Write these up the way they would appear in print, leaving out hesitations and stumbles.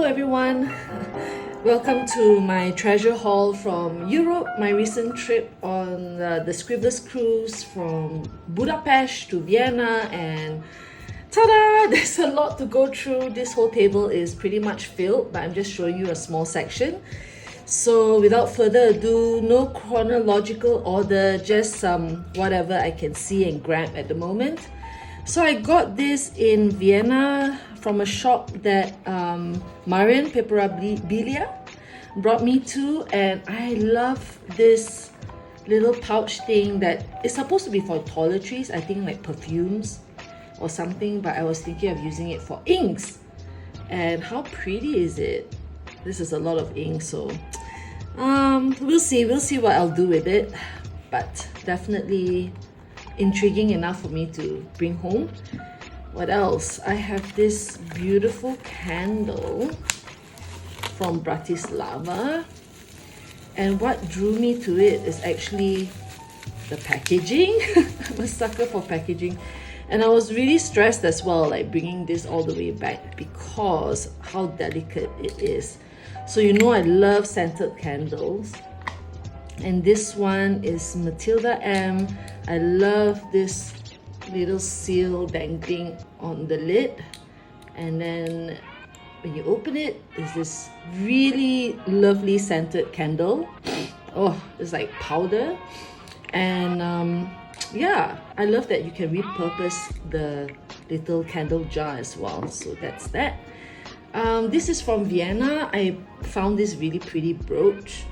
Hello everyone, welcome to my treasure haul from Europe, my recent trip on the Scribblers Cruise from Budapest to Vienna, and ta-da! There's a lot to go through. This whole table is pretty much filled, but I'm just showing you a small section. So without further ado, no chronological order, just whatever I can see and grab at the moment. So I got this in Vienna from a shop that Marian Peperabilia brought me to, and I love this little pouch thing that is supposed to be for toiletries, I think like perfumes or something, but I was thinking of using it for inks. And how pretty is it? This is a lot of ink, so we'll see what I'll do with it, but definitely intriguing enough for me to bring home. What else? I have this beautiful candle from Bratislava, and what drew me to it is actually the packaging. I'm a sucker for packaging, and I was really stressed as well, like bringing this all the way back because how delicate it is. So you know I love scented candles, and this one is Matilda M. I love this little seal dangling on the lid, and then when you open it, it's this really lovely scented candle. Oh, it's like powder. And yeah, I love that you can repurpose the little candle jar as well. So that's that. This is from Vienna. I found this really pretty brooch,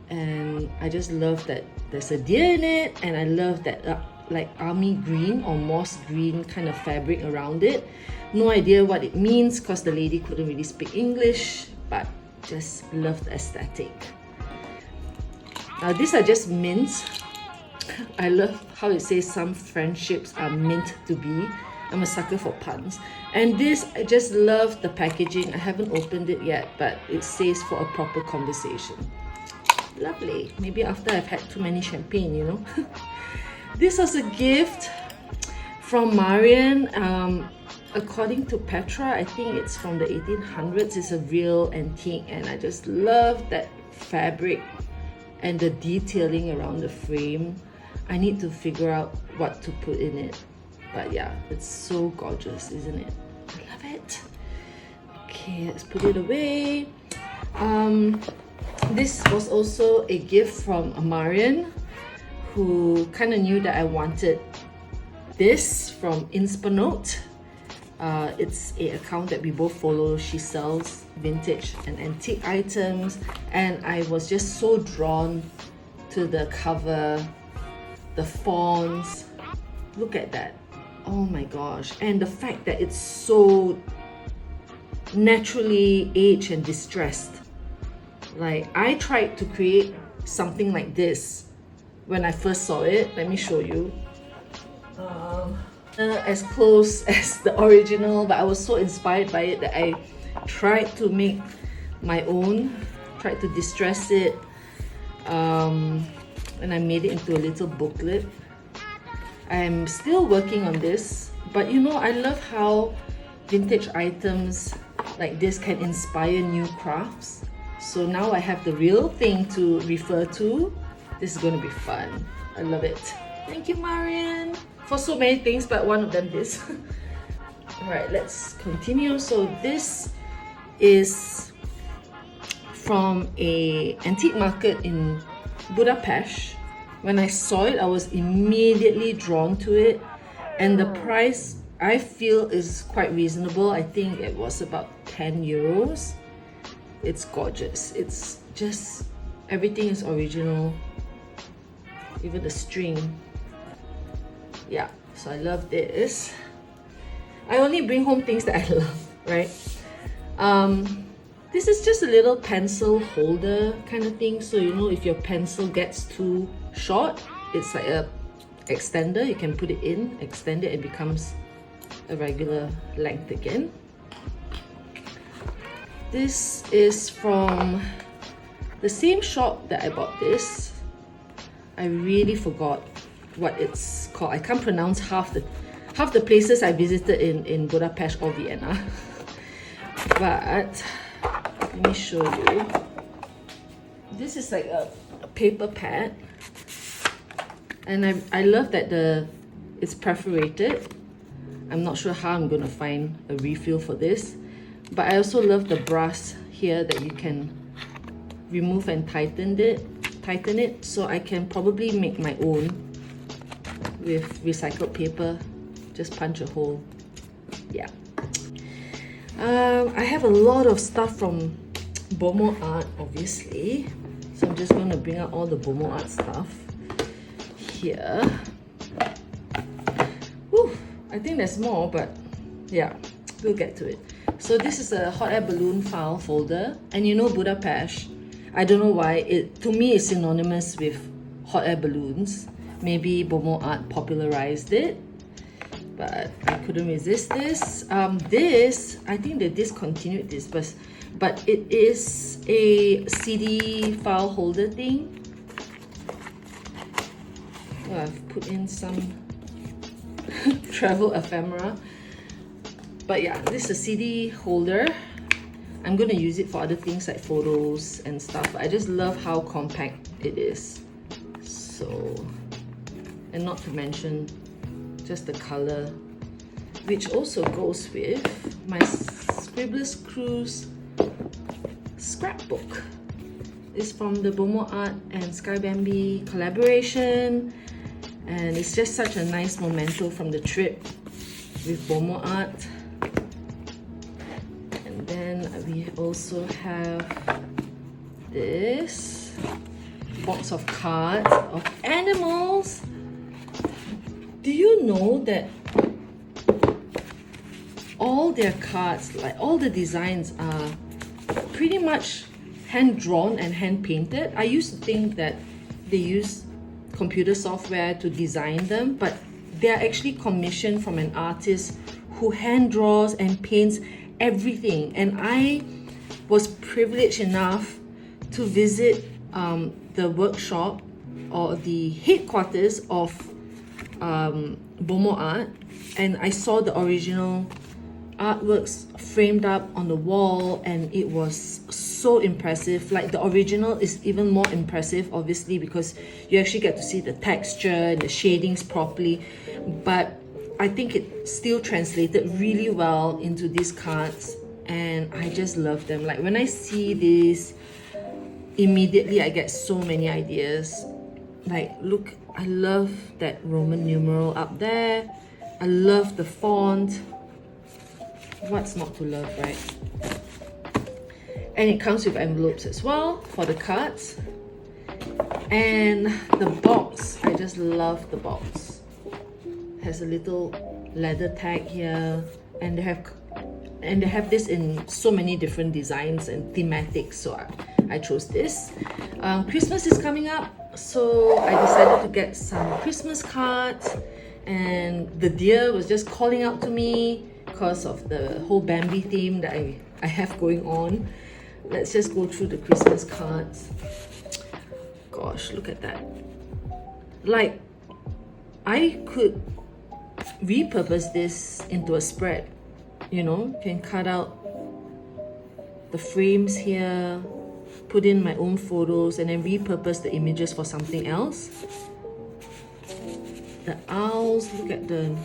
and I just love that there's a deer in it, and I love that like army green or moss green kind of fabric around it. No idea what it means because the lady couldn't really speak English, but just love the aesthetic. These are just mints. I love how it says some friendships are meant to be. I'm a sucker for puns. And this, I just love the packaging. I haven't opened it yet, but it says for a proper conversation. Lovely. Maybe after I've had too many champagne, you know. This was a gift from Marian. According to Petra, I think it's from the 1800s. It's a real antique, and I just love that fabric and the detailing around the frame. I need to figure out what to put in it. But yeah, it's so gorgeous, isn't it? I love it. Okay, let's put it away. This was also a gift from Marian, who kind of knew that I wanted this from Inspanote. It's an account that we both follow. She sells vintage and antique items, and I was just so drawn to the cover, the fonts. Look at that. Oh my gosh. And the fact that it's so naturally aged and distressed. Like, I tried to create something like this when I first saw it. Let me show you. As close as the original, but I was so inspired by it that I tried to make my own, tried to distress it, and I made it into a little booklet. I'm still working on this, but you know, I love how vintage items like this can inspire new crafts. So now I have the real thing to refer to. This is going to be fun. I love it. Thank you, Marian, for so many things, but one of them this. Alright, let's continue. So this is from a antique market in Budapest. When I saw it, I was immediately drawn to it, and the price I feel is quite reasonable. I think it was about 10 euros. It's gorgeous. It's just, everything is original, even the string. Yeah, so I love this. I only bring home things that I love, right? This is just a little pencil holder kind of thing. So you know, if your pencil gets too short, it's like a extender. You can put it in, extend it, it becomes a regular length again. This is from the same shop that I bought this. I really forgot what it's called. I can't pronounce half the places I visited in Budapest or Vienna. But Let me show you. This is like a paper pad, and I love that it's perforated. I'm not sure how I'm gonna find a refill for this, but I also love the brass here that you can remove and tighten it, so I can probably make my own with recycled paper. Just punch a hole. Yeah. I have a lot of stuff from BomoArt, obviously, so I'm just going to bring out all the BomoArt stuff here. Whew, I think there's more, but yeah, we'll get to it. So this is a hot air balloon file folder, and you know Budapest, I don't know why, to me it's synonymous with hot air balloons. Maybe BomoArt popularized it, but I couldn't resist this. This, I think they discontinued this, but it is a CD file holder thing. Oh, I've put in some travel ephemera. But yeah, this is a CD holder. I'm gonna use it for other things like photos and stuff. I just love how compact it is. So, and not to mention just the color, which also goes with my Scribblers Cruise scrapbook. It's from the BomoArt and Sky Bambi collaboration, and it's just such a nice memento from the trip with BomoArt. And then we also have this box of cards of animals. Do you know that all their cards, like all the designs, are pretty much hand drawn and hand painted? I used to think that they use computer software to design them, but they're actually commissioned from an artist who hand draws and paints everything. And I was privileged enough to visit the workshop or the headquarters of BomoArt, and I saw the original artworks framed up on the wall, and it was so impressive. Like, the original is even more impressive, obviously, because you actually get to see the texture and the shadings properly, but I think it still translated really well into these cards, and I just love them. Like, when I see this, immediately I get so many ideas. Like, look, I love that Roman numeral up there. I love the font. What's not to love, right? And it comes with envelopes as well for the cards. And the box, I just love the box. Has a little leather tag here, and they have this in so many different designs and thematics, so I chose this. Christmas is coming up, so I decided to get some Christmas cards, and the deer was just calling out to me because of the whole Bambi theme that I have going on. Let's just go through the Christmas cards. Gosh, look at that. Like, I could repurpose this into a spread. You know, can cut out the frames here, put in my own photos, and then repurpose the images for something else. The owls, look at the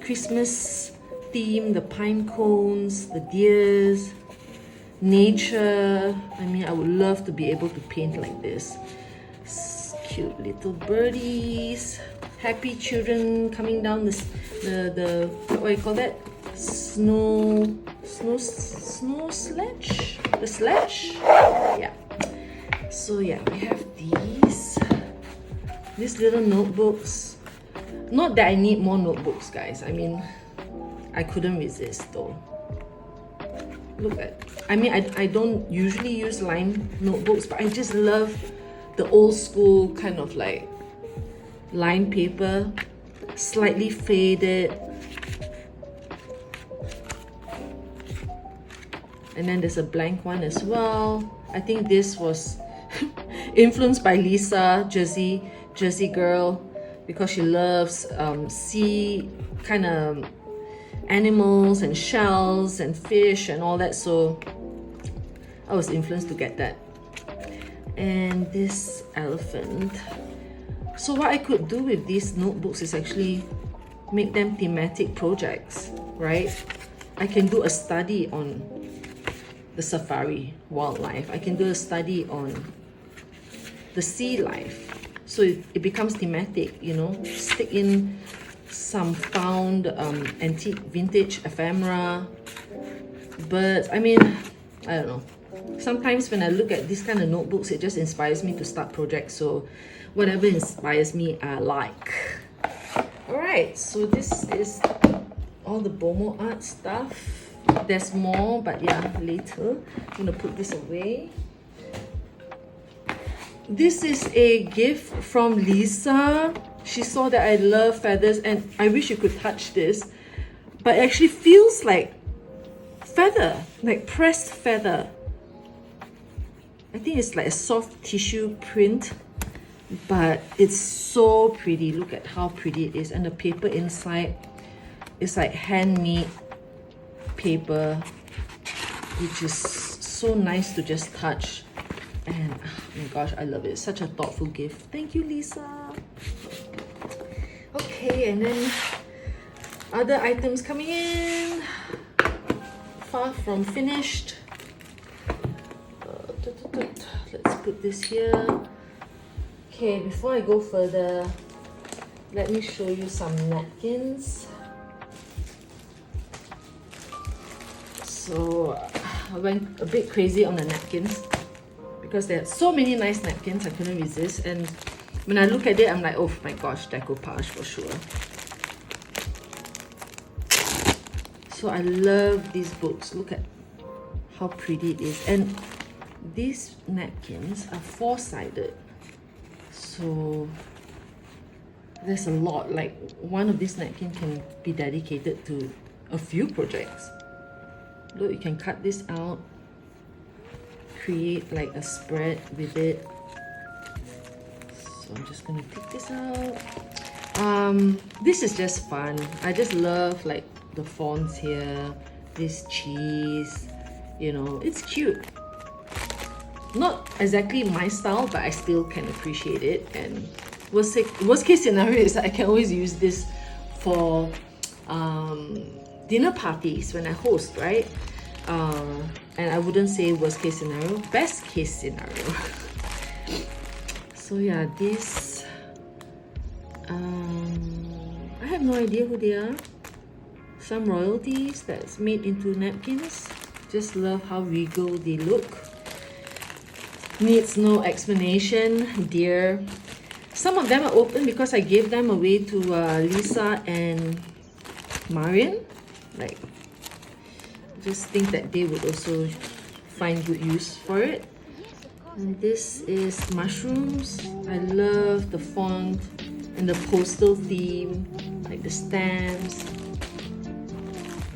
Christmas theme, the pine cones, the deers, nature. I mean, I would love to be able to paint like this. Cute little birdies, happy children coming down the what do you call that? Snow sledge? The sledge? Yeah. So yeah, we have these little notebooks. Not that I need more notebooks, guys. I mean, I couldn't resist though. Look at, I mean, I don't usually use lined notebooks, but I just love the old school kind of like lined paper, slightly faded. And then there's a blank one as well. I think this was influenced by Lisa, Jersey girl, because she loves sea kind of animals and shells and fish and all that. So I was influenced to get that. And this elephant. So what I could do with these notebooks is actually make them thematic projects, right? I can do a study on the safari wildlife. I can do a study on the sea life. So it becomes thematic, you know, stick in some found antique vintage ephemera. But I mean, I don't know. Sometimes when I look at these kind of notebooks, it just inspires me to start projects. So whatever inspires me, I like. Alright, so this is all the Bomo Art stuff. There's more, but yeah, later. I'm gonna put this away. This is a gift from Lisa. She saw that I love feathers and I wish you could touch this, but it actually feels like feather, like pressed feather. I think it's like a soft tissue print, but it's so pretty. Look at how pretty it is. And the paper inside is like handmade paper, which is so nice to just touch. And oh my gosh, I love it. It's such a thoughtful gift. Thank you, Lisa. Okay, and then other items coming in. Far from finished. Let's put this here. Okay, before I go further, let me show you some napkins. So I went a bit crazy on the napkins because there are so many nice napkins. I couldn't resist, and when I look at it, I'm like, oh my gosh, decoupage for sure. So I love these books. Look at how pretty it is. And these napkins are four-sided. So there's a lot. Like one of these napkins can be dedicated to a few projects. Look, you can cut this out, create like a spread with it. So I'm just gonna take this out. This is just fun. I just love like the fonts here, this cheese, you know, it's cute. Not exactly my style, but I still can appreciate it. And worst case scenario is that I can always use this for dinner parties when I host, right? And I wouldn't say worst case scenario, best case scenario. So yeah, this I have no idea who they are. Some royalties that's made into napkins. Just love how regal they look. Needs no explanation, dear. Some of them are open because I gave them away to Lisa and Marian. Like, just think that they would also find good use for it. And this is mushrooms. I love the font and the postal theme, like the stamps.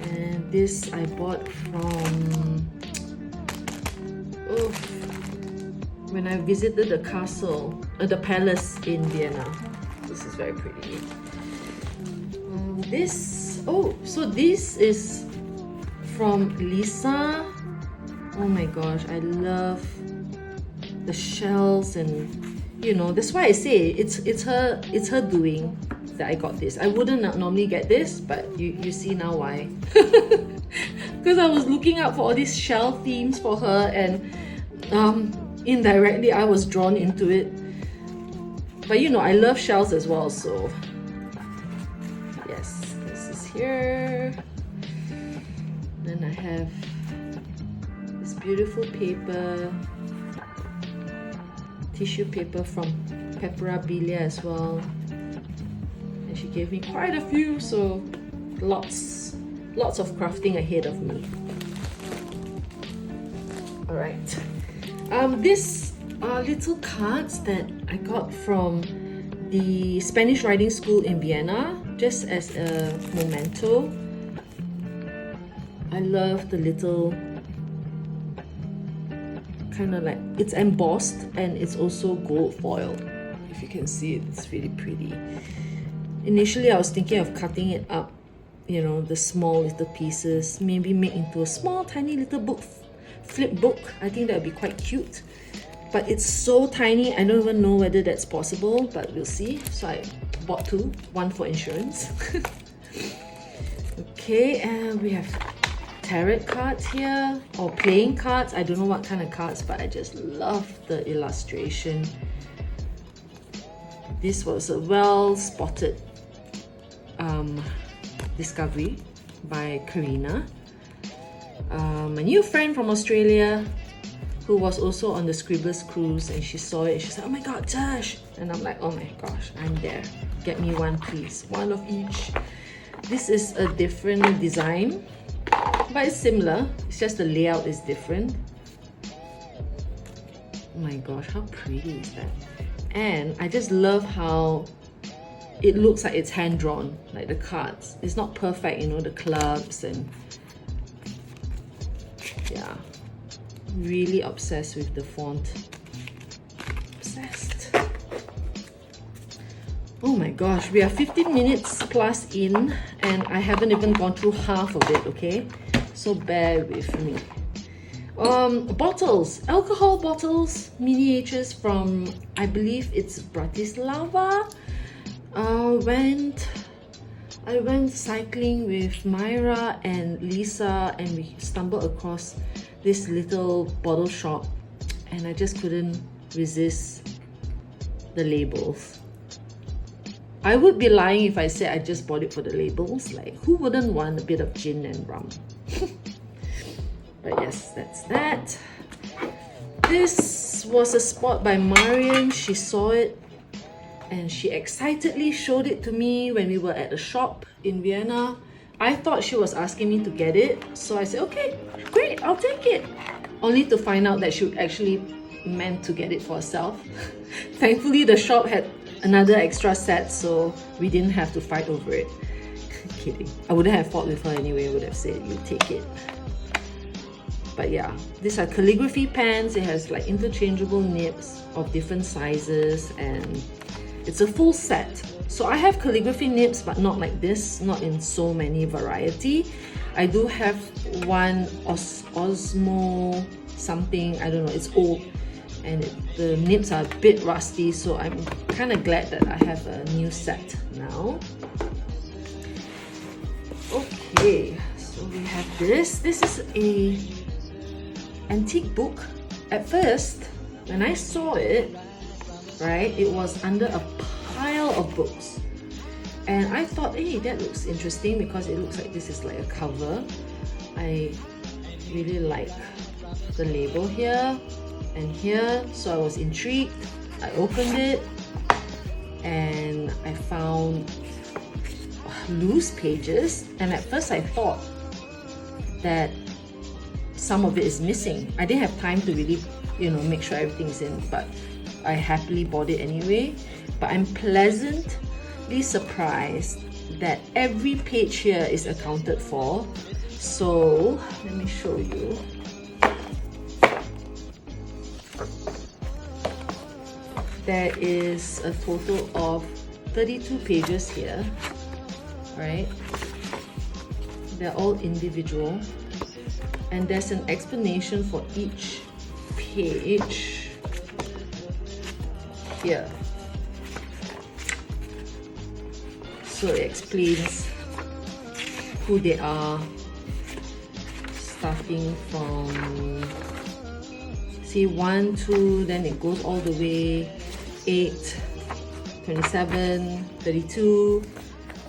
And this I bought from when I visited the castle, the palace in Vienna. This is very pretty. So this is from Lisa. Oh my gosh, I love the shells, and you know, that's why I say it's her doing that I got this. I wouldn't normally get this, but you see now why. Because I was looking out for all these shell themes for her, and indirectly I was drawn into it. But you know, I love shells as well, so yes, this is here. Then I have this beautiful paper, tissue paper from Pepperabilia as well. And she gave me quite a few, so lots of crafting ahead of me. Alright. These are little cards that I got from the Spanish Riding School in Vienna, just as a memento. I love the little kind of like, it's embossed and it's also gold foil. If you can see it, it's really pretty. Initially I was thinking of cutting it up, you know, the small little pieces, maybe make into a small tiny little book flip book. I think that would be quite cute. But it's so tiny, I don't even know whether that's possible, but we'll see. So I bought two, one for insurance. Okay, and we have tarot cards here, or playing cards. I don't know what kind of cards, but I just love the illustration. This was a well-spotted discovery by Karina, a new friend from Australia who was also on the Scribblers Cruise, and she saw it and she said, "Oh my god, Tash!" And I'm like, "Oh my gosh, I'm there. Get me one please, one of each." This is a different design, but it's similar. It's just the layout is different. Oh my gosh, how pretty is that? And I just love how it looks like it's hand-drawn, like the cards. It's not perfect, you know, the clubs, and yeah, really obsessed with the font. Obsessed. Oh my gosh, we are 15 minutes plus in and I haven't even gone through half of it, okay? So bear with me. Bottles, alcohol bottles, miniatures from, I believe it's Bratislava. I went cycling with Myra and Lisa, and we stumbled across this little bottle shop, and I just couldn't resist the labels. I would be lying if I said I just bought it for the labels. Like, who wouldn't want a bit of gin and rum? But yes, that's that. This was a spot by Marion. She saw it and she excitedly showed it to me when we were at a shop in Vienna. I thought she was asking me to get it, so I said, okay, great, I'll take it. Only to find out that she actually meant to get it for herself. Thankfully, the shop had another extra set, so we didn't have to fight over it. Kidding. I wouldn't have fought with her anyway. I would have said, you take it. But yeah, these are calligraphy pens. It has like interchangeable nibs of different sizes, and it's a full set. So I have calligraphy nibs, but not like this, not in so many variety. I do have one Osmo something, I don't know, it's old, and the nibs are a bit rusty, so I'm kind of glad that I have a new set now. Okay, so we have this. This is a antique book. At first, when I saw it, right, it was under a pile of books, and I thought, hey, that looks interesting because it looks like this is like a cover. I really like the label here and here, so I was intrigued. I opened it and I found loose pages, and at first I thought that some of it is missing. I didn't have time to really, you know, make sure everything's in, but I happily bought it anyway. But I'm pleasantly surprised that every page here is accounted for. So let me show you. There is a total of 32 pages here, right? They're all individual, and there's an explanation for each page here. So it explains who they are, starting from, see, 1, 2, then it goes all the way 8, 27, 32.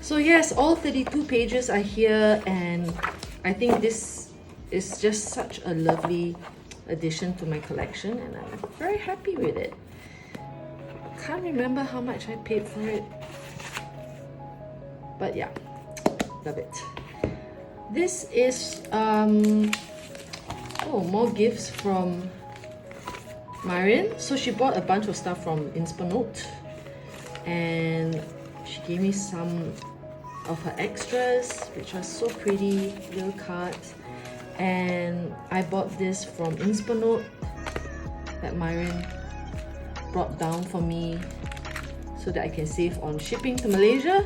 So yes, all 32 pages are here, and I think this is just such a lovely addition to my collection, and I'm very happy with it. Can't remember how much I paid for it, but yeah, love it. This is more gifts from Marion. So she bought a bunch of stuff from Inspanote, and she gave me some of her extras, which are so pretty, little cards. And I bought this from Inspanote that Marion brought down for me so that I can save on shipping to Malaysia.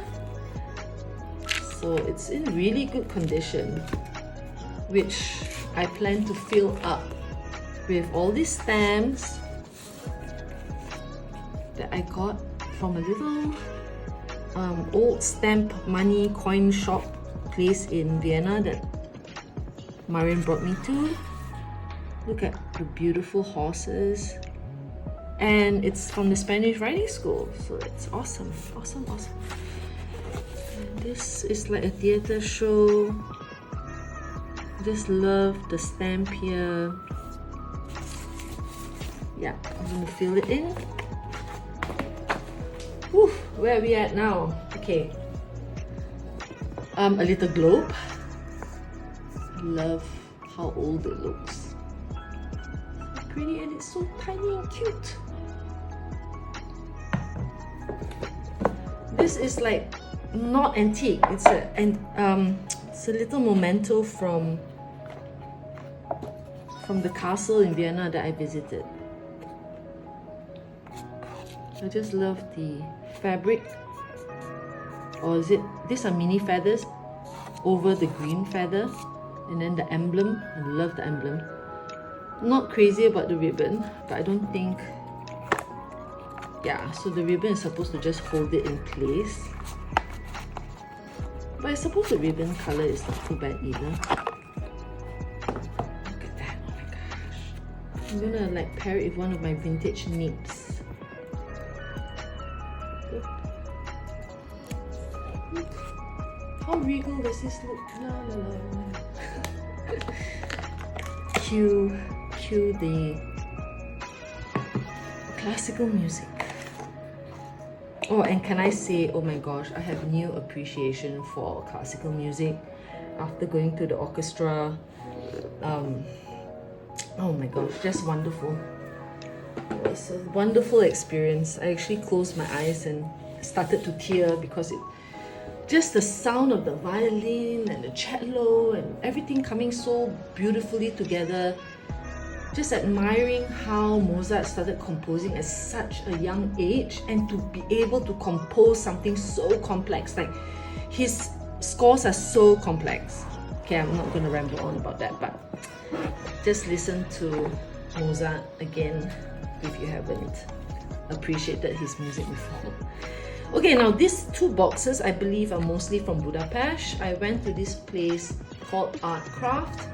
So it's in really good condition, which I plan to fill up with all these stamps that I got from a little old stamp money coin shop place in Vienna that Marion brought me to. Look at the beautiful horses. And it's from the Spanish writing school, so it's awesome, awesome, awesome. And this is like a theatre show. Just love the stamp here. Yeah, I'm gonna fill it in. Whew, where are we at now? Okay. A little globe. Love how old it looks. So pretty, and it's so tiny and cute. This is like not antique. It's a little memento from the castle in Vienna that I visited. I just love the fabric. Or is it, these are mini feathers over the green feather, and then the emblem. I love the emblem. Not crazy about the ribbon, but I don't think, yeah, so the ribbon is supposed to just hold it in place. But I suppose the ribbon color is not too bad either. Look at that, oh my gosh. I'm gonna like pair it with one of my vintage nibs. How regal does this look? La, la, la. Cue the classical music. Oh, and can I say, oh my gosh, I have new appreciation for classical music after going to the orchestra. Oh my gosh, just wonderful. It was a wonderful experience. I actually closed my eyes and started to tear because just the sound of the violin and the cello and everything coming so beautifully together. Just admiring how Mozart started composing at such a young age, and to be able to compose something so complex. Like, his scores are so complex. Okay, I'm not going to ramble on about that, but just listen to Mozart again if you haven't appreciated his music before. Okay, now these two boxes I believe are mostly from Budapest. I went to this place called Art Craft,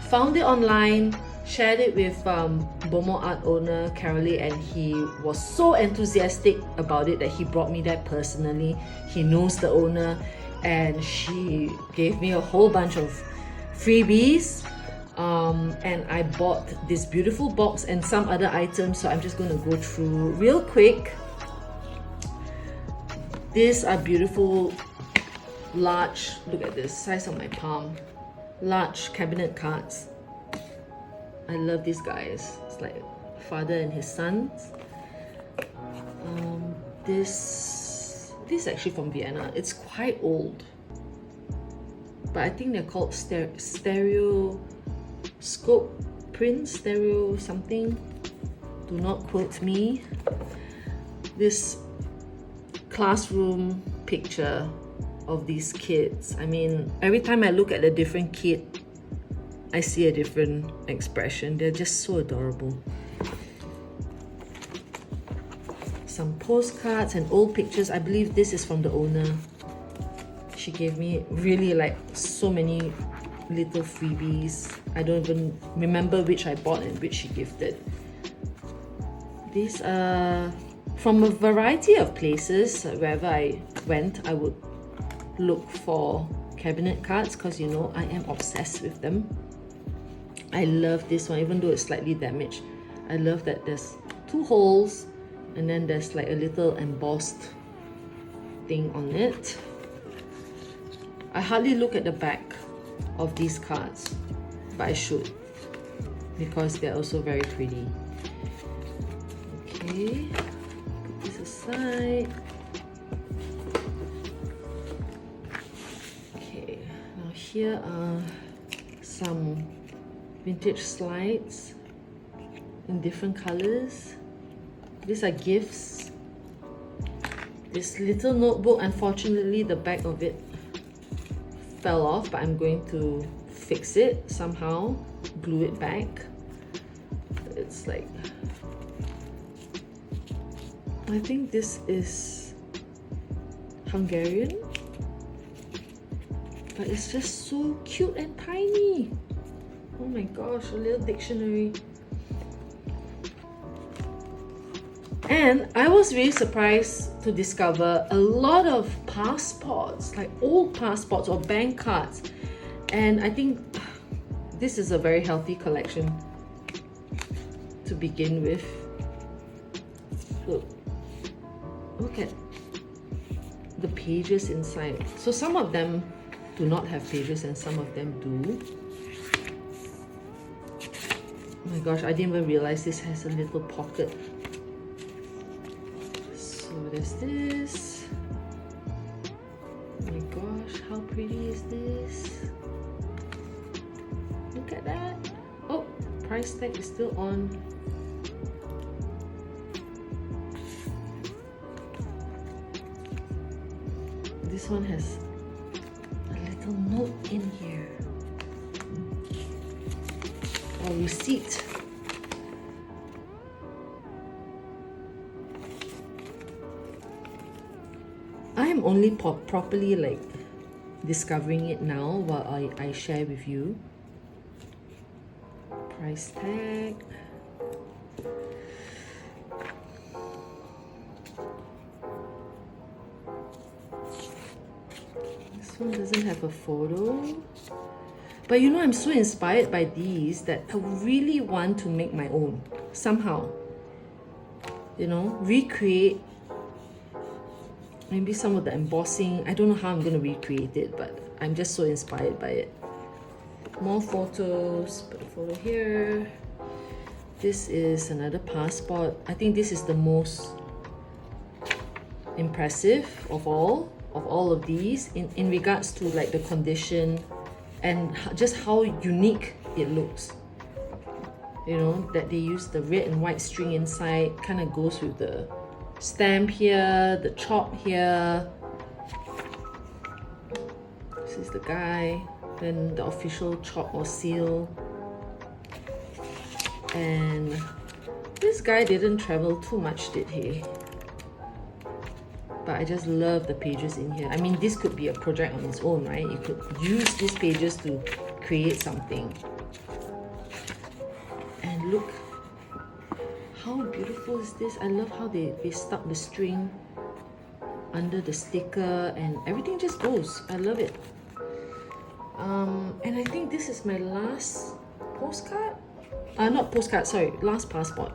found it online, shared it with Bomo Art owner Carolee, and he was so enthusiastic about it that he brought me there personally. He knows the owner, and she gave me a whole bunch of freebies, and I bought this beautiful box and some other items, so I'm just going to go through real quick. These are beautiful, large, look at this, size of my palm, large cabinet cards. I love these guys. It's like a father and his sons. This is actually from Vienna. It's quite old, but I think they're called stereo scope prints, stereo something. Do not quote me. This classroom picture of these kids. I mean, every time I look at a different kid, I see a different expression. They're just so adorable. Some postcards and old pictures. I believe this is from the owner. She gave me really like so many little freebies. I don't even remember which I bought and which she gifted. These are from a variety of places. Wherever I went, I would look for cabinet cards because, you know, I am obsessed with them. I love this one, even though it's slightly damaged. I love that there's two holes and then there's like a little embossed thing on it. I hardly look at the back of these cards, but I should because they're also very pretty. Okay. Aside. Okay, now here are some vintage slides in different colors. These are gifts. This little notebook, unfortunately the back of it fell off, but I'm going to fix it somehow, glue it back. It's like, I think this is Hungarian, but it's just so cute and tiny. Oh my gosh, a little dictionary. And I was really surprised to discover a lot of passports, like old passports or bank cards. And I think this is a very healthy collection to begin with. Look at the pages inside. So some of them do not have pages and some of them do. Oh my gosh, I didn't even realize this has a little pocket. So there's this. Oh my gosh, how pretty is this? Look at that. Oh, price tag is still on. This one has a little note in here. A receipt. I am only properly like discovering it now while I share with you. Price tag. This one doesn't have a photo. But you know, I'm so inspired by these that I really want to make my own somehow. You know, recreate maybe some of the embossing. I don't know how I'm going to recreate it, but I'm just so inspired by it. More photos. Put a photo here. This is another passport. I think this is the most impressive of all of these in regards to like the condition and just how unique it looks. You know, that they use the red and white string inside, kind of goes with the stamp here, the chop here. This is the guy, then the official chop or seal. And this guy didn't travel too much, did he? But I just love the pages in here. I mean, this could be a project on its own, right? You could use these pages to create something. And look, how beautiful is this? I love how they stuck the string under the sticker and everything just goes. I love it. And I think this is my last postcard. Not postcard, sorry, last passport.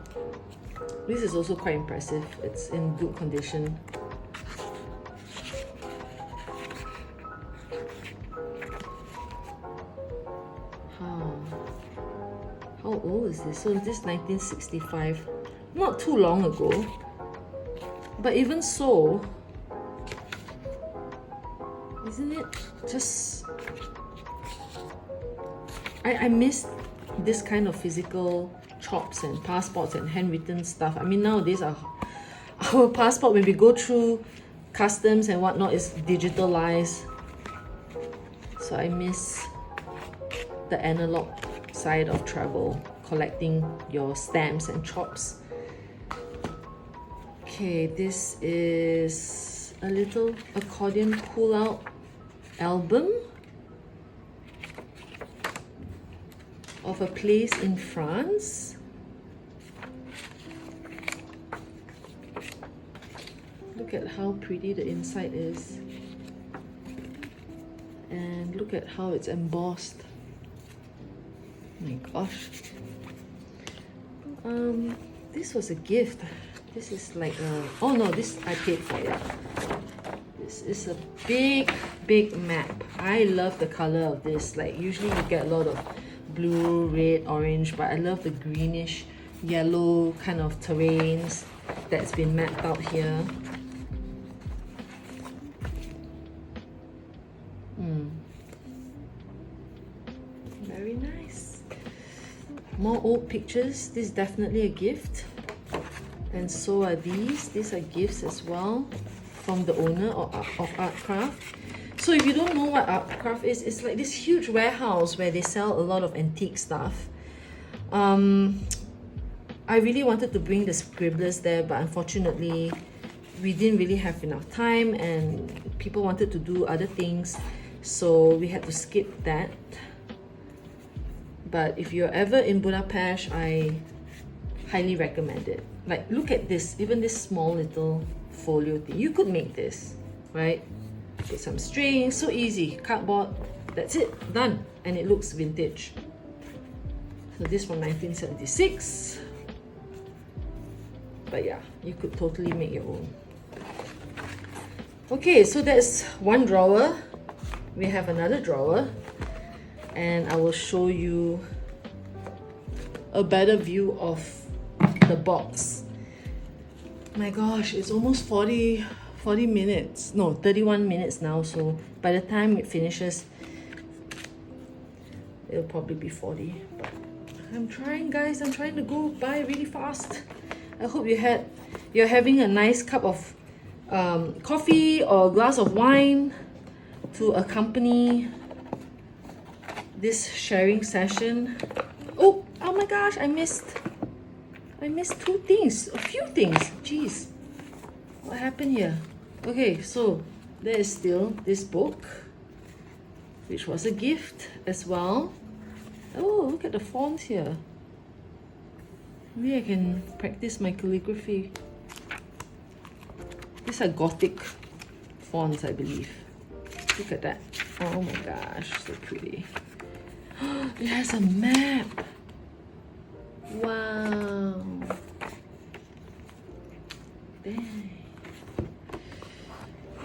This is also quite impressive. It's in good condition. How old is this? So this is 1965, not too long ago. But even so, isn't it just... I miss this kind of physical chops and passports and handwritten stuff. I mean, nowadays our passport, when we go through customs and whatnot, is digitalized. So I miss the analog side of travel, collecting your stamps and chops. Okay, this is a little accordion pull-out album of a place in France. Look at how pretty the inside is. And look at how it's embossed. Oh my gosh. This was a gift. This is like a... Oh no, this I paid for it. This is a big map. I love the color of this. Like usually you get a lot of blue, red, orange, but I love the greenish yellow kind of terrains that's been mapped out here. Very nice. More old pictures. This is definitely a gift. And so are these. These are gifts as well from the owner of Artcraft. So if you don't know what Artcraft is, it's like this huge warehouse where they sell a lot of antique stuff. I really wanted to bring the scribblers there, but unfortunately we didn't really have enough time and people wanted to do other things, so we had to skip that. But if you're ever in Budapest, I highly recommend it. Like, look at this, even this small little folio thing. You could make this, right? Get some strings, so easy, cardboard, that's it, done. And it looks vintage. So this from 1976. But yeah, you could totally make your own. Okay, so that's one drawer. We have another drawer, and I will show you a better view of the box. My gosh, it's almost 40 minutes. No, 31 minutes now. So by the time it finishes, it'll probably be 40. But I'm trying, guys. I'm trying to go by really fast. I hope you're having a nice cup of coffee or a glass of wine to accompany this sharing session. Oh my gosh, I missed two things, a few things. Jeez, what happened here? Okay, so there is still this book, which was a gift as well. Oh, look at the fonts here. Maybe I can practice my calligraphy. These are Gothic fonts, I believe. Look at that. Oh my gosh, so pretty. It has a map. Wow. Dang.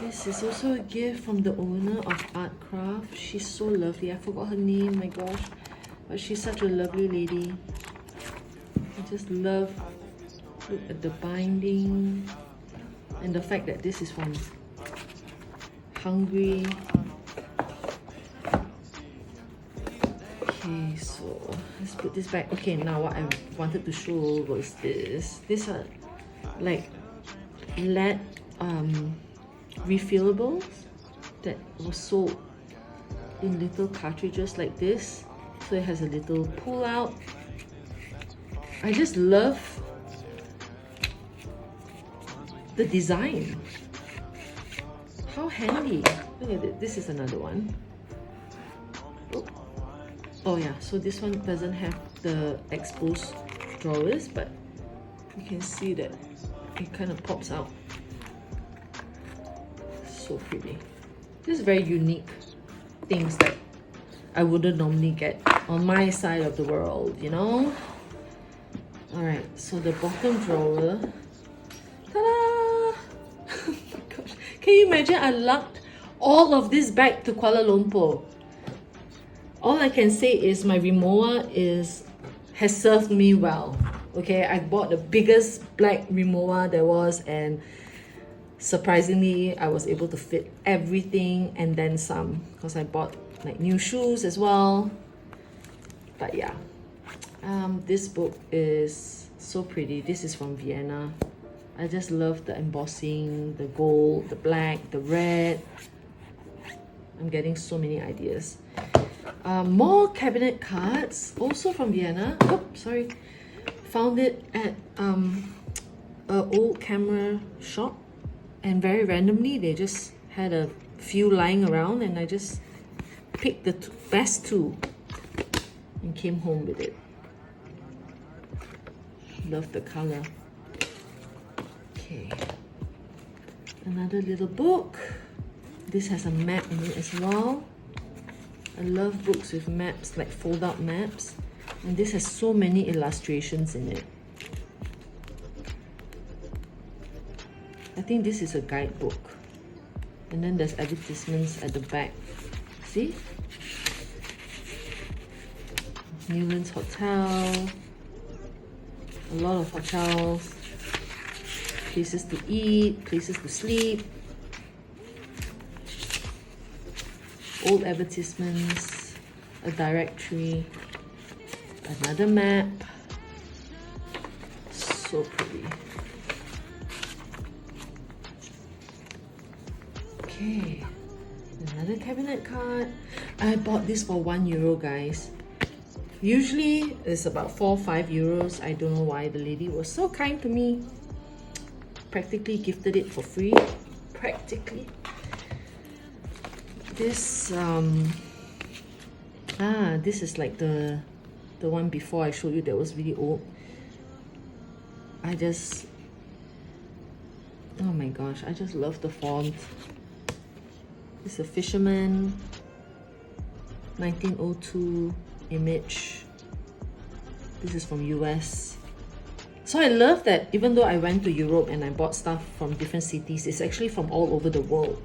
This is also a gift from the owner of Art Craft. She's so lovely. I forgot her name, my gosh. But she's such a lovely lady. I just love, look at the binding and the fact that this is from Hungary. Okay, so let's put this back. Okay, now what I wanted to show was this. These are like lead refillables that was sold in little cartridges like this. So it has a little pull out. I just love the design. How handy. Look at it. This is another one. Oh yeah, so this one doesn't have the exposed drawers, but you can see that it kind of pops out. So pretty. This is very unique things that I wouldn't normally get on my side of the world, you know? Alright, so the bottom drawer. Ta-da! Oh my gosh. Can you imagine I lugged all of this back to Kuala Lumpur? All I can say is my Rimowa has served me well. Okay, I bought the biggest black Rimowa there was, and surprisingly I was able to fit everything and then some, because I bought like new shoes as well. But yeah, this book is so pretty. This is from Vienna. I just love the embossing, the gold, the black, the red. I'm getting so many ideas. More cabinet cards, also from Vienna. Oh, sorry. Found it at an old camera shop, and very randomly they just had a few lying around, and I just picked the best two and came home with it. Love the color. Okay, another little book. This has a map in it as well. I love books with maps, like fold-out maps. And this has so many illustrations in it. I think this is a guidebook. And then there's advertisements at the back. See? Newlands Hotel. A lot of hotels. Places to eat, places to sleep. Old advertisements, a directory, another map. So pretty. Okay, another cabinet card. I bought this for €1, guys. Usually it's about 4 or 5 euros. I don't know why the lady was so kind to me. Practically gifted it for free. Practically. This this is like the one before I showed you that was really old. Oh my gosh, I just love the font. It's a fisherman, 1902 image. This is from US. So I love that even though I went to Europe and I bought stuff from different cities, it's actually from all over the world.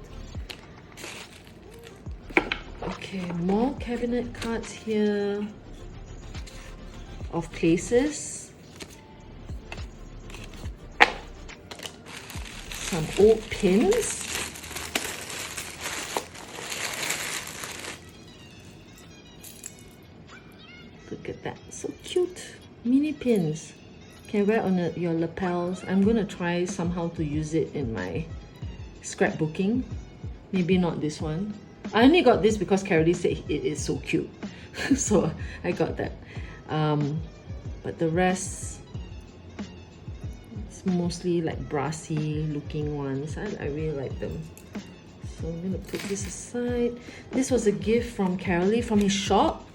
Okay, more cabinet cards here of places. Some old pins. Look at that, so cute. Mini pins. Can wear on your lapels. I'm going to try somehow to use it in my scrapbooking. Maybe not this one. I only got this because Carolee said it is so cute. So I got that. But the rest, it's mostly like brassy looking ones. I really like them. So I'm going to put this aside. This was a gift from Carolee from his shop.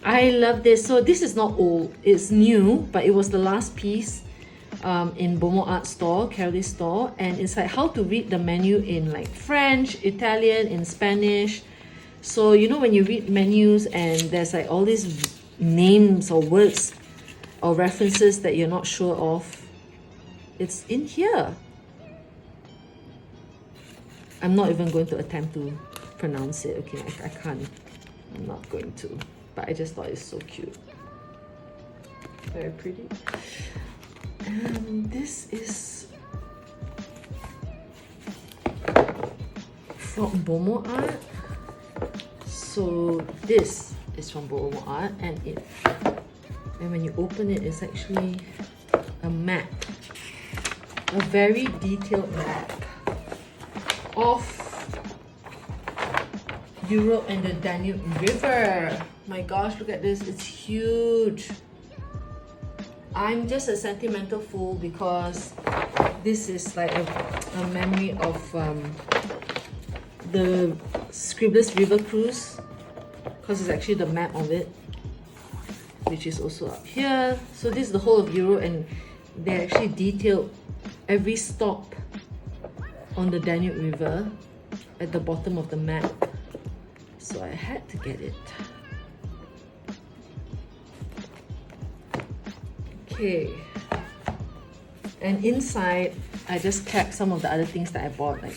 I love this. So this is not old, it's new, but it was the last piece in BomoArt store, Carolee's store, and it's like how to read the menu in like French, Italian, in Spanish. So you know when you read menus and there's like all these names or words or references that you're not sure of, it's in here. I'm not even going to attempt to pronounce it. Okay, I can't. I'm not going to. But I just thought it's so cute. Very pretty. And this is from BomoArt. So this is from BomoArt, and when you open it, it's actually a map. A very detailed map of Europe and the Danube River. My gosh, look at this, it's huge. I'm just a sentimental fool because this is like a memory of the Scribblers River Cruise, because it's actually the map of it, which is also up here. So this is the whole of Europe, and they actually detailed every stop on the Danube River at the bottom of the map. So I had to get it. Okay, and inside I just kept some of the other things that I bought, like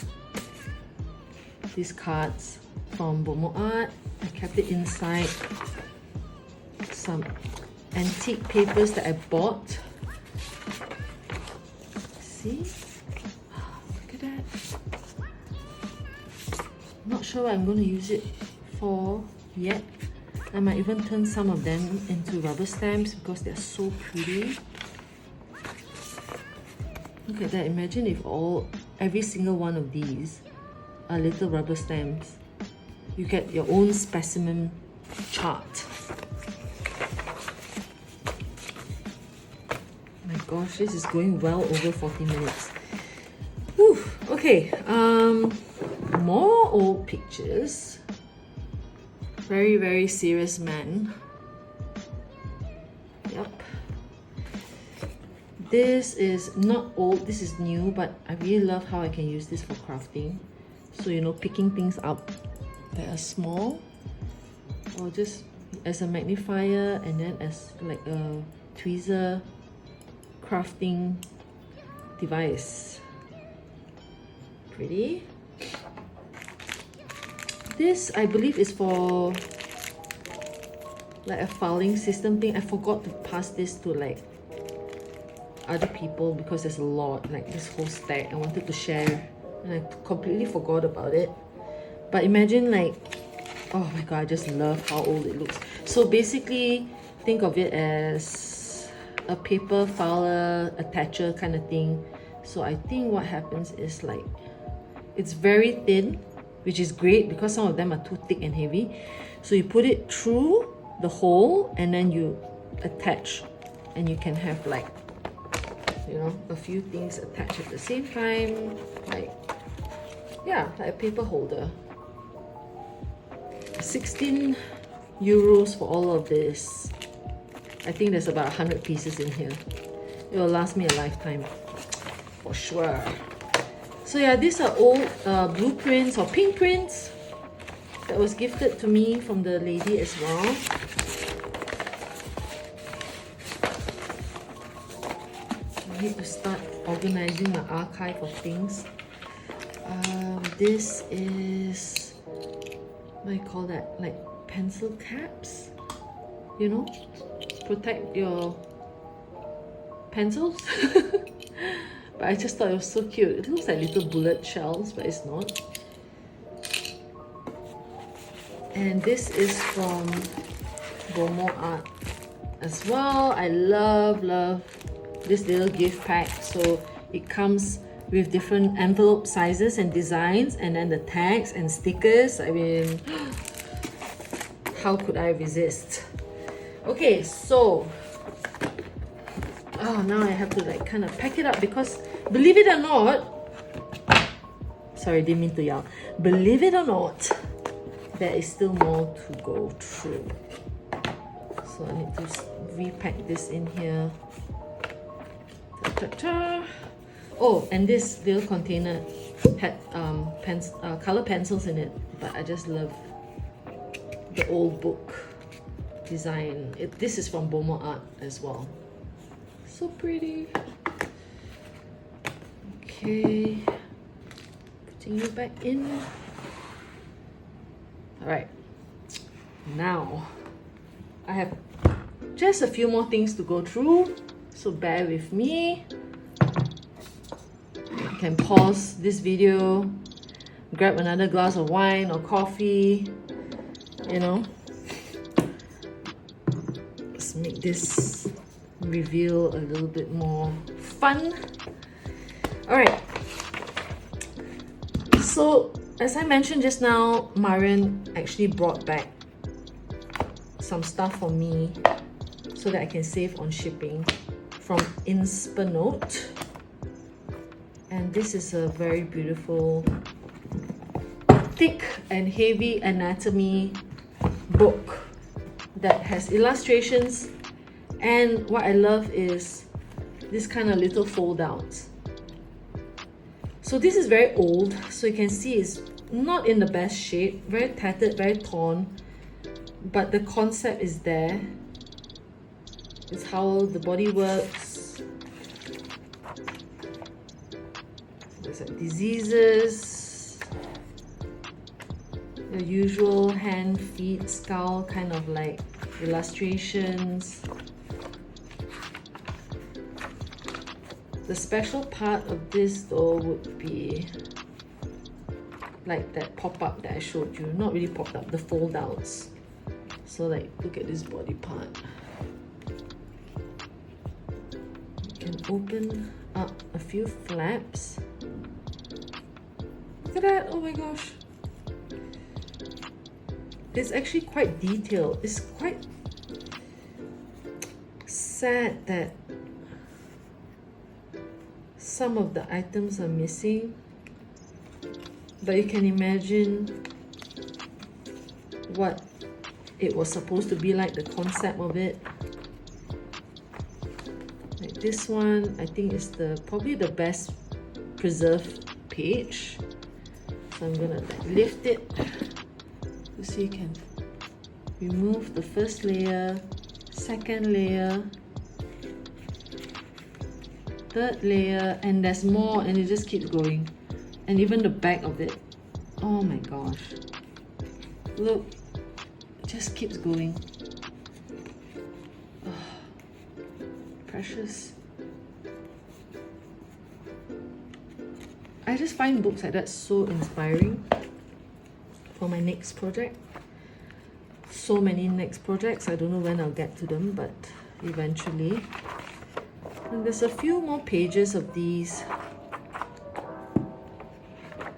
these cards from BomoArt. I kept it inside. Some antique papers that I bought. See? Look at that. Not sure what I'm going to use it for yet. I might even turn some of them into rubber stamps because they're so pretty. Look at that. Imagine if every single one of these are little rubber stamps. You get your own specimen chart. My gosh, this is going well over 40 minutes. Whew. Okay, more old pictures. Very, very serious man. Yep. This is not old, this is new, but I really love how I can use this for crafting. So, you know, picking things up that are small, or just as a magnifier, and then as like a tweezer crafting device. Pretty. This, I believe, is for like a filing system thing. I forgot to pass this to like other people because there's a lot, like this whole stack I wanted to share, and I completely forgot about it. But imagine like, oh my god, I just love how old it looks. So basically, think of it as a paper filer, attacher kind of thing. So I think what happens is like, it's very thin, which is great because some of them are too thick and heavy. So you put it through the hole and then you attach, and you can have like, you know, a few things attached at the same time, like, yeah, like a paper holder. 16 euros for all of this. I think there's about 100 pieces in here. It will last me a lifetime for sure. So yeah, these are old blueprints or pink prints that was gifted to me from the lady as well. I need to start organizing my archive of things. This is, what do you call that? Like pencil caps, you know, protect your pencils. But I just thought it was so cute. It looks like little bullet shells, but it's not. And this is from BomoArt as well. I love this little gift pack. So it comes with different envelope sizes and designs, and then the tags and stickers. I mean, how could I resist? Okay, so now I have to like kind of pack it up, because believe it or not, sorry, didn't mean to yell. Believe it or not, there is still more to go through. So I need to repack this in here. Ta-ta-ta. Oh, and this little container had color pencils in it, but I just love the old book design. This is from BomoArt as well. So pretty. Okay, putting you back in. All right, now I have just a few more things to go through, so bear with me. You can pause this video, grab another glass of wine or coffee, you know. Let's make this reveal a little bit more fun. All right, so as I mentioned just now, Marian actually brought back some stuff for me so that I can save on shipping from Inspanote. And this is a very beautiful, thick and heavy anatomy book that has illustrations. And what I love is this kind of little fold outs. So this is very old, so you can see it's not in the best shape, very tattered, very torn, but the concept is there. It's how the body works. There's like diseases, the usual hand, feet, skull kind of like illustrations. The special part of this though would be like that pop-up that I showed you. Not really pop-up, the fold-outs. So like, look at this body part. You can open up a few flaps. Look at that, oh my gosh. It's actually quite detailed. It's quite sad that some of the items are missing, but you can imagine what it was supposed to be like, the concept of it. Like this one, I think is probably the best preserved page. So I'm gonna like lift it so you can remove the first layer, second layer, third layer, and there's more, and it just keeps going. And even the back of it, oh my gosh, look, it just keeps going. Oh, precious. I just find books like that so inspiring for my next project. So many next projects, I don't know when I'll get to them, but eventually. And there's a few more pages of these.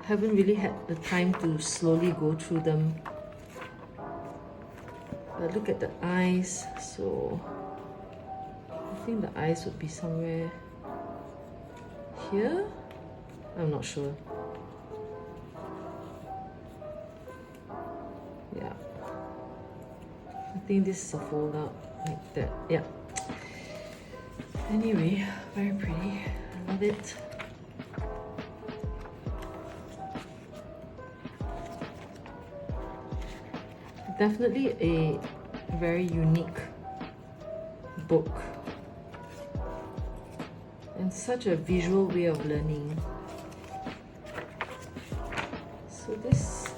Haven't really had the time to slowly go through them. But look at the eyes. So I think the eyes would be somewhere here. I'm not sure. Yeah. I think this is a fold out like that. Yeah. Anyway, very pretty. I love it. Definitely a very unique book and such a visual way of learning. So this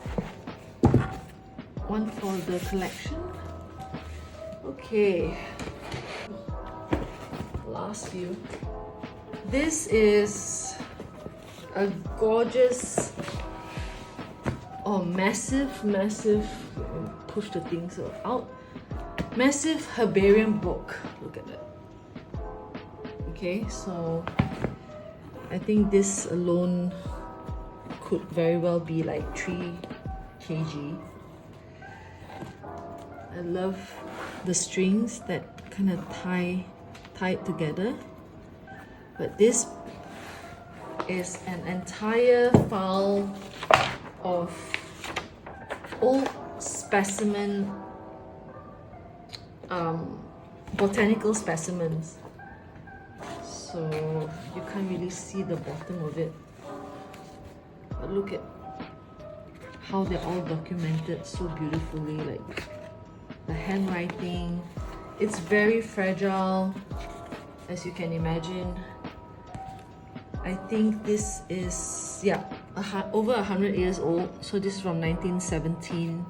one for the collection. Okay, last few. This is a gorgeous, massive, push the things out. Massive herbarium book. Look at that. Okay, so I think this alone could very well be like 3 kg. I love the strings that kind of tie it together. But this is an entire file of old specimen, botanical specimens. So you can't really see the bottom of it. But look at how they're all documented so beautifully, like the handwriting. It's very fragile, as you can imagine. I think this is, yeah, over 100 years old. So this is from 1917.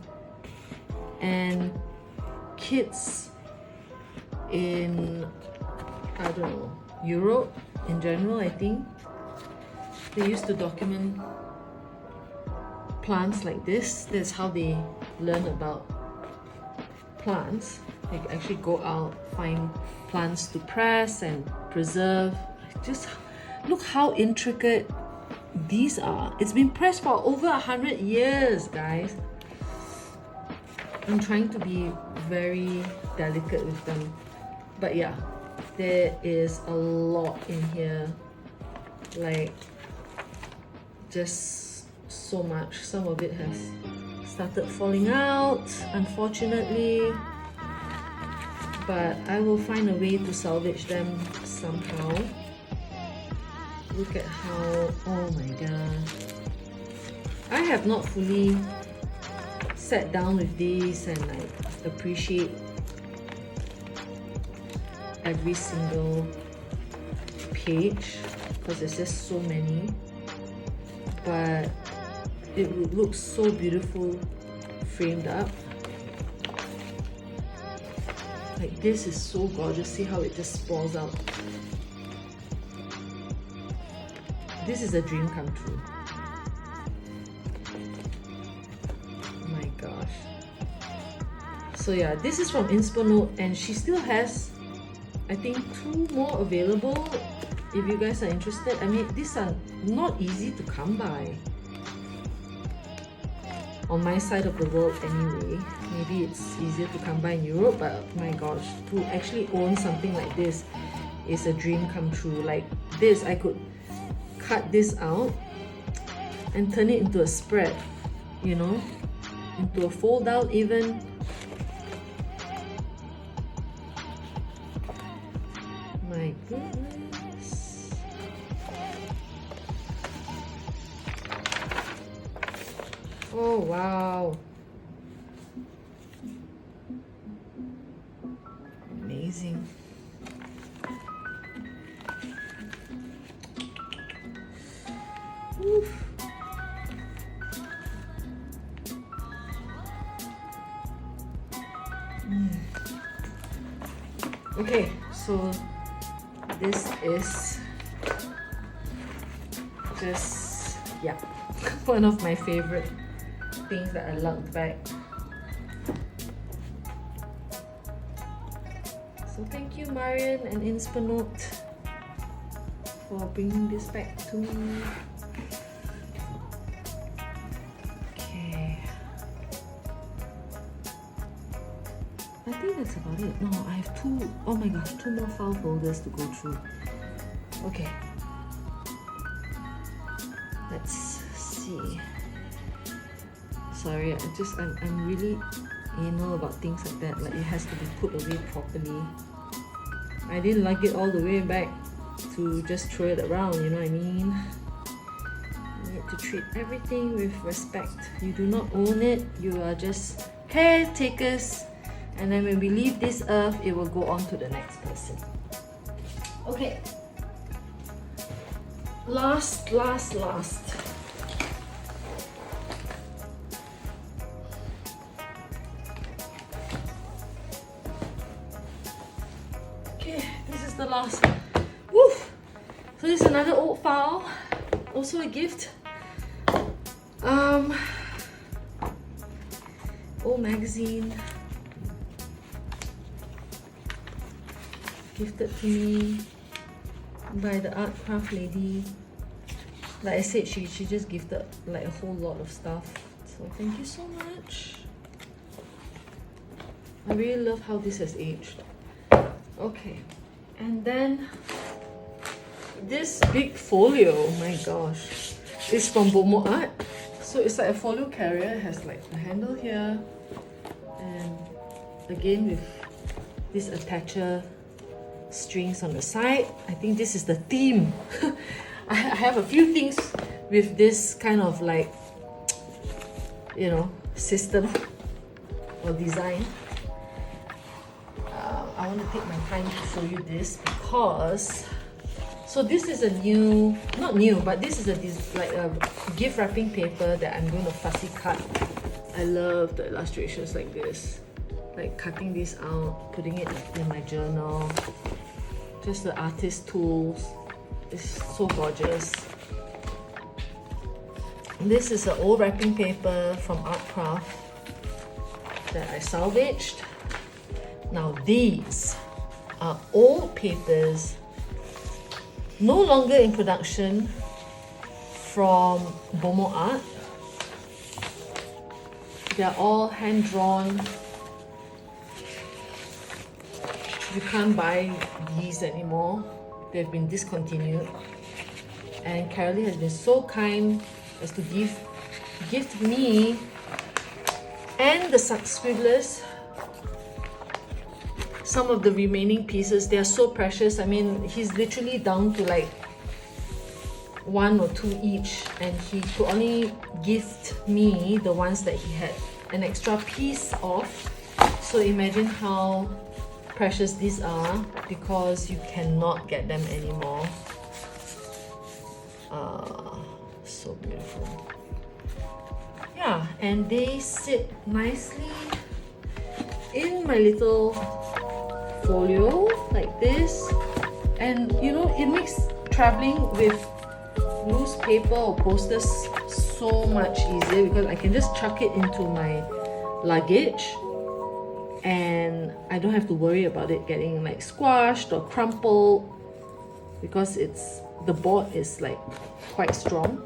And kids in, I don't know, Europe in general, I think, they used to document plants like this. That's how they learn about plants. They actually go out, find plants to press and preserve. Just look how intricate these are. It's been pressed for over 100 years, guys. I'm trying to be very delicate with them. But yeah, there is a lot in here. Like, just so much. Some of it has started falling out, unfortunately. But I will find a way to salvage them somehow. Look at how, oh my god. I have not fully sat down with these and like appreciate every single page because there's just so many. But it would look so beautiful framed up. Like, this is so gorgeous. See how it just sprawls out. This is a dream come true. Oh my gosh. So yeah, this is from Inspanote, and she still has, I think, 2 more available if you guys are interested. I mean, these are not easy to come by. On my side of the world anyway. Maybe it's easier to come by in Europe, but my gosh, to actually own something like this is a dream come true. Like this, I could cut this out and turn it into a spread, you know, into a fold out even. My goodness. Oh wow. Amazing. Oof. Okay, so this is just, yeah, one of my favorite things that I lugged back. So thank you, Marian and Inspanote, for bringing this back to me. Okay. that's about it. No, I have two, oh my gosh, two more file folders to go through. Okay. Let's see. Sorry, I'm really anal about things like that. Like, it has to be put away properly. I didn't like it all the way back to just throw it around, you know what I mean? You need to treat everything with respect. You do not own it, you are just caretakers, and then when we leave this earth, it will go on to the next person. Okay. Last. Okay, this is the last. Woo! So this is another old file, also a gift. Old magazine, gifted to me by the art craft lady. Like I said, she just gifted like a whole lot of stuff. So thank you so much. I really love how this has aged. Okay, and then this big folio, my gosh, is from BomoArt. So it's like a folio carrier. It has like a handle here, and again with this attacher strings on the side. I think this is the theme. I have a few things with this kind of like, you know, system or design. I want to take my time to show you this because, so this is a new, not new, but this is like a gift wrapping paper that I'm going to fussy cut. I love the illustrations like this, like cutting this out, putting it in my journal. Just the artist tools. It's so gorgeous. This is an old wrapping paper from Art Craft that I salvaged. Now these are old papers, no longer in production, from BomoArt. They're all hand-drawn. You can't buy these anymore. They've been discontinued. And Carolee has been so kind as to gift me and the Scribblers some of the remaining pieces. They are so precious. I mean, he's literally down to like 1 or 2 each, and he could only gift me the ones that he had an extra piece of. So imagine how precious these are, because you cannot get them anymore. So beautiful. Yeah, and they sit nicely in my little folio like this, and you know, it makes traveling with loose paper or posters so much easier, because I can just chuck it into my luggage and I don't have to worry about it getting like squashed or crumpled, because the board is like quite strong.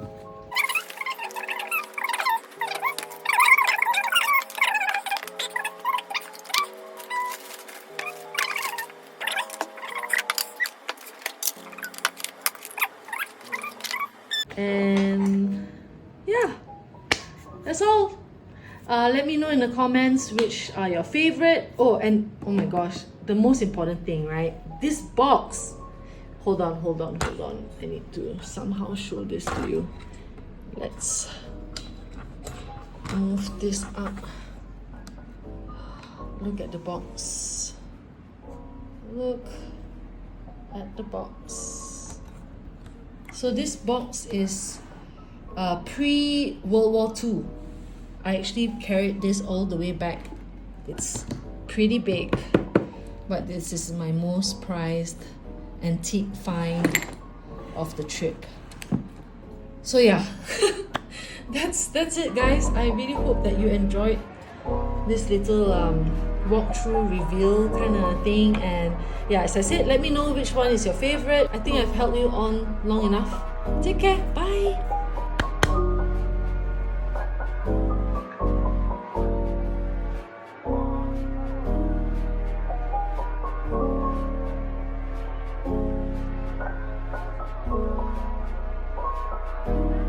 And yeah, that's all. Let me know in the comments which are your favorite. Oh, and oh my gosh, the most important thing, right? This box. Hold on. I need to somehow show this to you. Let's move this up. Look at the box. Look at the box. So this box is pre-World War II. I actually carried this all the way back. It's pretty big, but this is my most prized antique find of the trip. So yeah, that's it, guys. I really hope that you enjoyed this little walkthrough reveal kind of thing. And yeah, as I said, let me know which one is your favorite. I think I've held you on long enough. Take care. Bye. Bye.